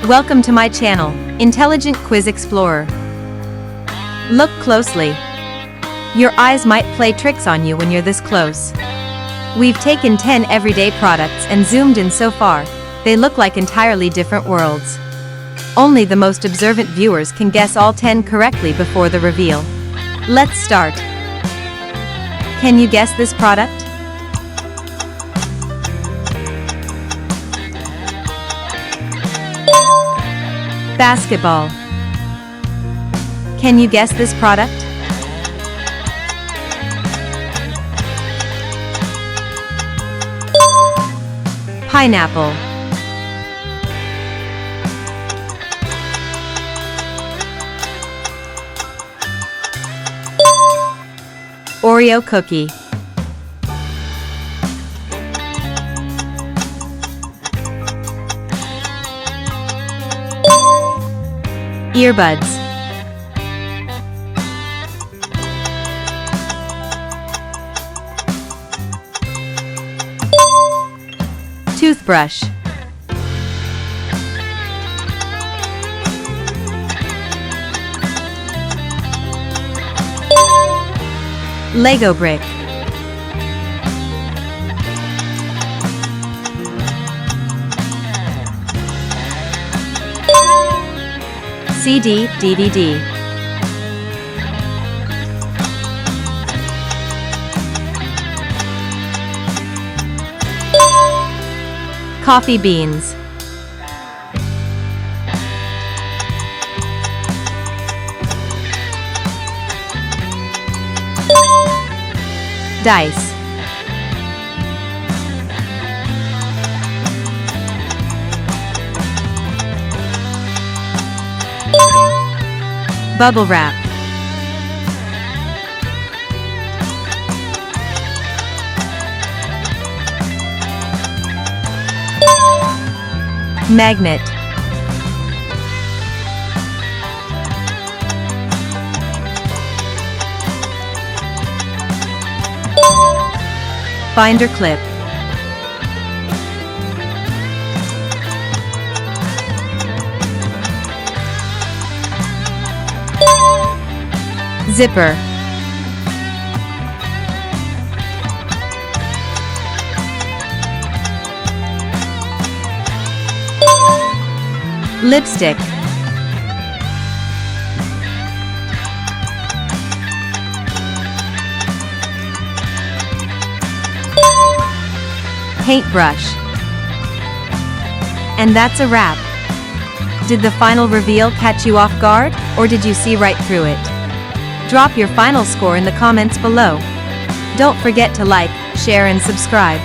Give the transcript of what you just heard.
Welcome to my channel, Intelligent Quiz Explorer. Look closely. Your eyes might play tricks on you when you're this close. We've taken 10 everyday products and zoomed in so far, they look like entirely different worlds. Only the most observant viewers can guess all 10 correctly before the reveal. Let's start. Can you guess this product? Basketball. Can you guess this product? Pineapple. Oreo cookie. Earbuds. Toothbrush. Lego brick. CD, DVD. Coffee beans. Dice. Bubble wrap. Magnet. Binder clip. Zipper. Lipstick. Paintbrush. And that's a wrap. Did the final reveal catch you off guard, or did you see right through it? Drop your final score in the comments below. Don't forget to like, share and subscribe.